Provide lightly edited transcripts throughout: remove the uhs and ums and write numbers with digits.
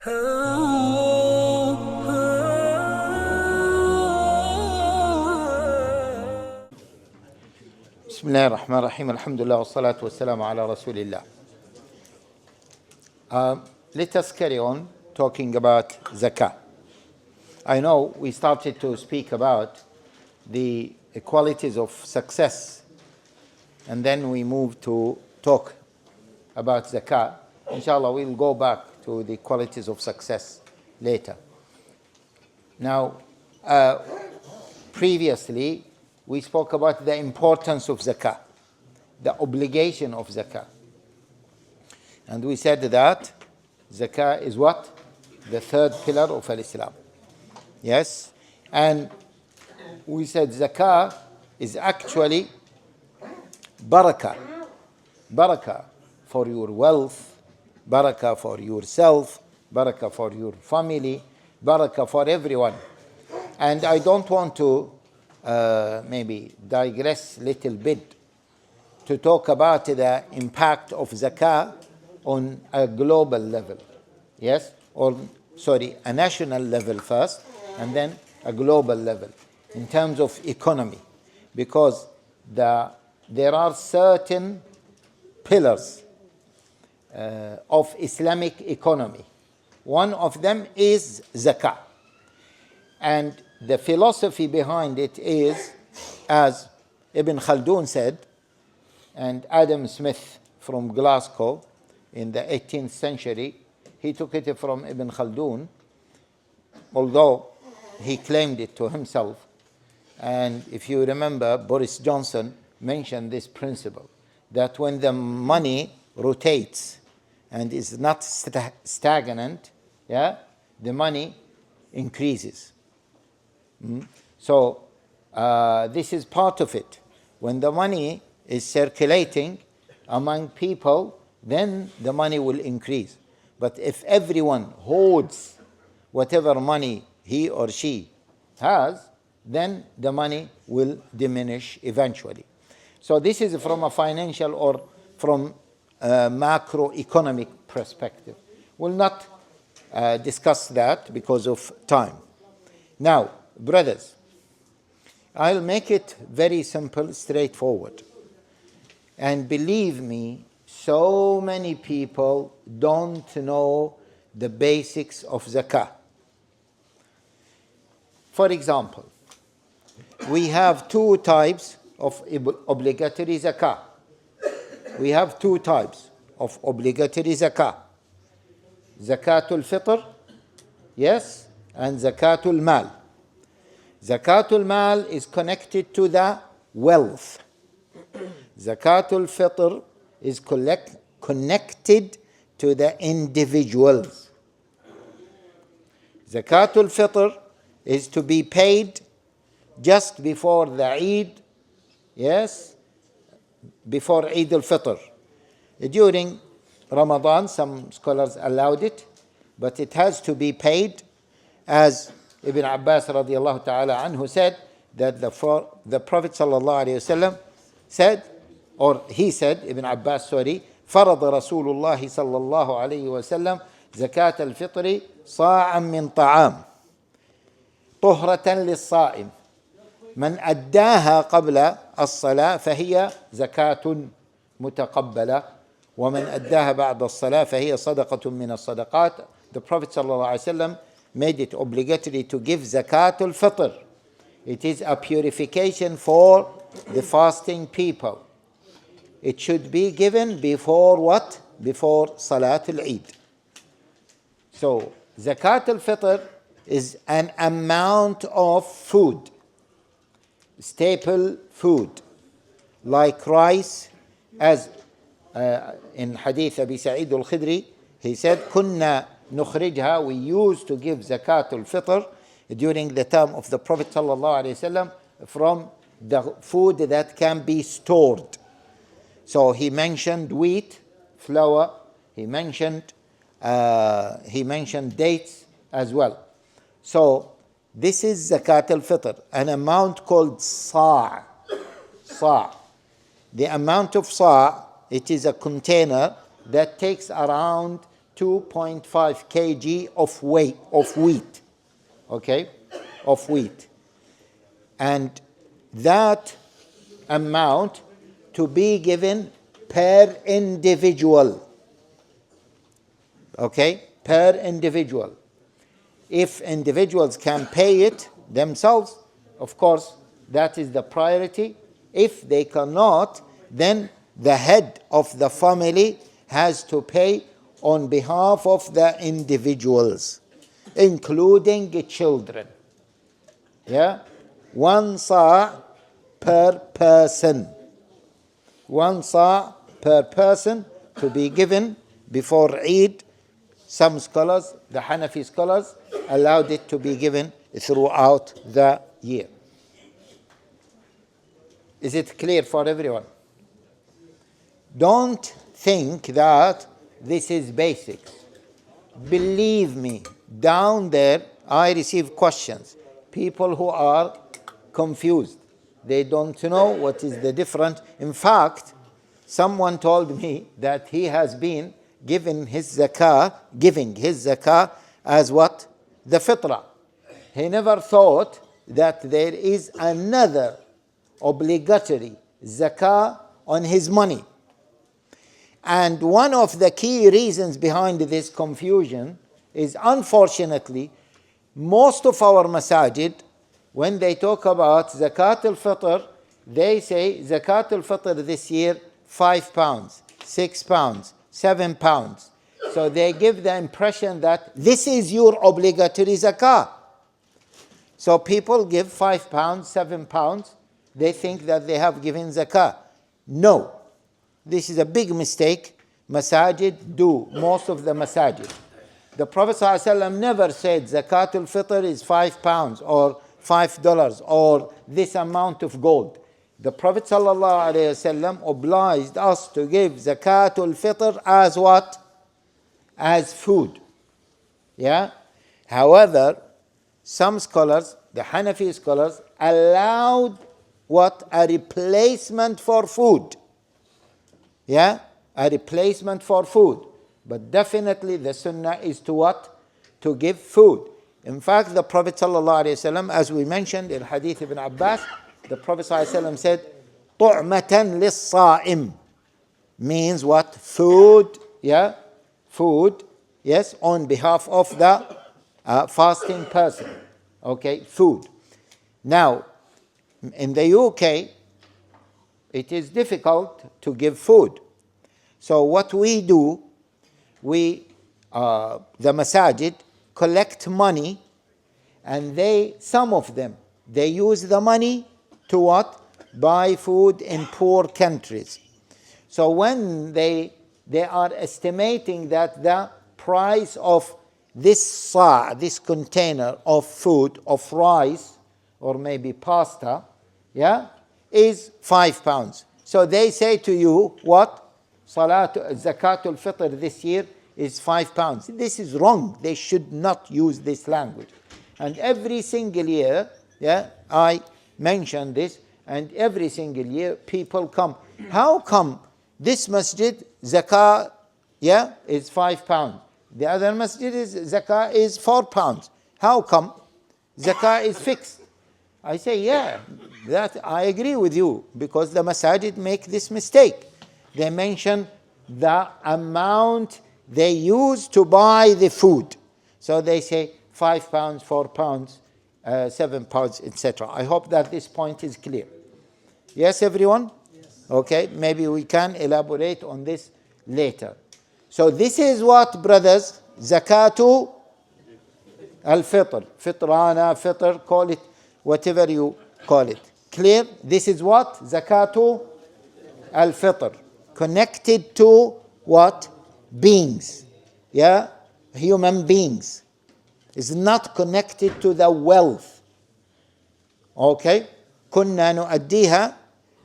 بسم الله الرحمن الرحيم الحمد لله والصلاة والسلام على رسول الله. Let us carry on talking about zakah. I know we started to speak about the qualities of success, and then we moved to talk about zakah. Inshallah, we'll go back to the qualities of success later. Now, previously, we spoke about the importance of zakah, the obligation of zakah. And we said that zakah is what? The third pillar of Islam. Yes? And we said zakah is actually barakah. Barakah for your wealth, barakah for yourself, barakah for your family, barakah for everyone. And I don't want to maybe digress a little bit to talk about the impact of zakah on a global level. Yes? Or, sorry, a national level first, and then a global level in terms of economy. Because there are certain pillars of Islamic economy. One of them is zakah. And the philosophy behind it is, as Ibn Khaldun said, and Adam Smith from Glasgow in the 18th century, he took it from Ibn Khaldun, although he claimed it to himself. And if you remember, Boris Johnson mentioned this principle, that when the money rotates and is not stagnant, the money increases. So this is part of it. When the money is circulating among people, then the money will increase. But if everyone holds whatever money he or she has, then the money will diminish eventually. So this is from a financial or from a macroeconomic perspective. We'll not discuss that because of time. Now, brothers, I'll make it very simple, straightforward. And believe me, so many people don't know the basics of zakah. For example, we have two types of obligatory zakah. We have two types of obligatory zakah. Zakatul Fitr, yes, and Zakatul Mal. Zakatul Mal is connected to the wealth. Zakatul Fitr is connected to the individuals. Zakatul Fitr is to be paid just before the Eid, yes, before Eid al-Fitr. During Ramadan, some scholars allowed it, but it has to be paid, as Ibn Abbas radiallahu ta'ala anhu said, that the Prophet sallallahu alayhi wasallam said, or he said, Ibn Abbas, sorry, فرض رسول الله صلى الله عليه وسلم زكاة الفطر صاعا من طعام طهرة للصائم من أداها قبل الصلاة فهي زكاة متقبلة ومن أداها بعد الصلاة فهي صدقة من الصدقات. The Prophet sallallahu alayhi wasallam made it obligatory to give Zakatul Fitr. It is a purification for the fasting people. It should be given before what? Before Salatul Eid. So, Zakatul Fitr is an amount of food, staple food, like rice, as in Hadith Abi Sa'id al-Khidri, he said, كنا نخرجها, we used to give Zakatul Fitr during the time of the Prophet sallallahu alaihi wasallam from the food that can be stored. So he mentioned wheat, flour, he mentioned dates as well. So this is Zakat al-Fitr, an amount called sa'. Sa'. The amount of sa', it is a container that takes around 2.5 kg of wheat, okay, of wheat. And that amount to be given per individual, okay, per individual. If individuals can pay it themselves, of course, that is the priority. If they cannot, then the head of the family has to pay on behalf of the individuals, including children. Yeah? 1 sa' per person. 1 sa' per person to be given before Eid. Some scholars, the Hanafi scholars, allowed it to be given throughout the year. Is it clear for everyone? Don't think that this is basics. Believe me, down there I receive questions. People who are confused. They don't know what is the difference. In fact, someone told me that he has been giving his zakah as what? The fitrah. He never thought that there is another obligatory zakah on his money. And one of the key reasons behind this confusion is, unfortunately, most of our masajid, when they talk about Zakatul Fitr, they say Zakatul Fitr this year, £5, £6, £7. So they give the impression that this is your obligatory zakah. So people give £5, £7. They think that they have given zakah. No. This is a big mistake. Masajid do, most of the masajid. The Prophet ﷺ never said Zakatul Fitr is £5 or $5 or this amount of gold. The Prophet ﷺ obliged us to give Zakatul Fitr as what? As food. Yeah? However, some scholars, the Hanafi scholars, allowed what? A replacement for food. Yeah? A replacement for food. But definitely the sunnah is to what? To give food. In fact, the Prophet ﷺ, as we mentioned in Hadith ibn Abbas, the Prophet ﷺ said, طُعْمَةً لِلصَّائِمِ, means what? Food, yeah? Food, yes, on behalf of the fasting person. Okay, food. Now, in the UK, it is difficult to give food. So what we do, the masajid collect money, and some of them, they use the money to what? Buy food in poor countries. So when they are estimating that the price of this container of food, of rice, or maybe pasta, yeah, is £5. So they say to you, what? Zakatul Fitr this year is £5. This is wrong. They should not use this language. And every single year, yeah, I mention this, and every single year people come. How come this masjid zakah, yeah, is £5? The other masjid zakah is £4. How come? Zakah is fixed. I say, yeah, that I agree with you, because the masajid make this mistake. They mention the amount they use to buy the food. So they say £5, £4, £7, etc. I hope that this point is clear. Yes, everyone? Yes. Okay, maybe we can elaborate on this later. So this is what, brothers, Zakatu al-Fitr. Fitrana, Fitr, call it whatever you call it. Clear? This is what? Zakatu al-Fitr. Connected to what? Beings. Yeah? Human beings. It's not connected to the wealth. Okay? Kunna nu'addiha.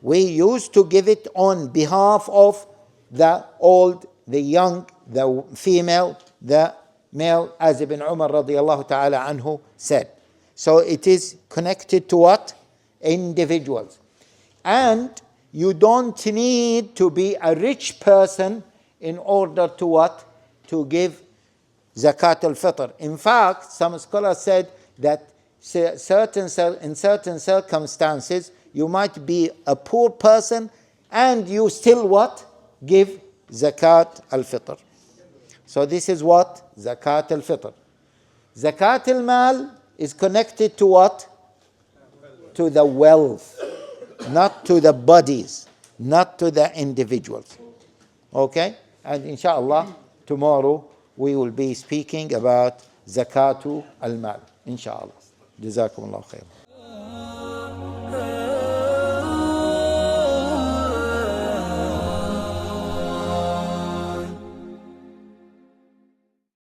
We used to give it on behalf of the old, the young, the female, the male, as Ibn Umar radiallahu ta'ala anhu said. So it is connected to what? Individuals. And you don't need to be a rich person in order to what? to give Zakat al-Fitr. In fact, some scholars said that in certain circumstances, you might be a poor person and you still what? Give Zakat al-Fitr. So this is what? Zakat al-Fitr. Zakat al-Mal is connected to what? To the wealth, not to the bodies, not to the individuals. Okay? And inshallah, tomorrow we will be speaking about Zakatu al-Mal. Inshallah. Jazakum Allah khair.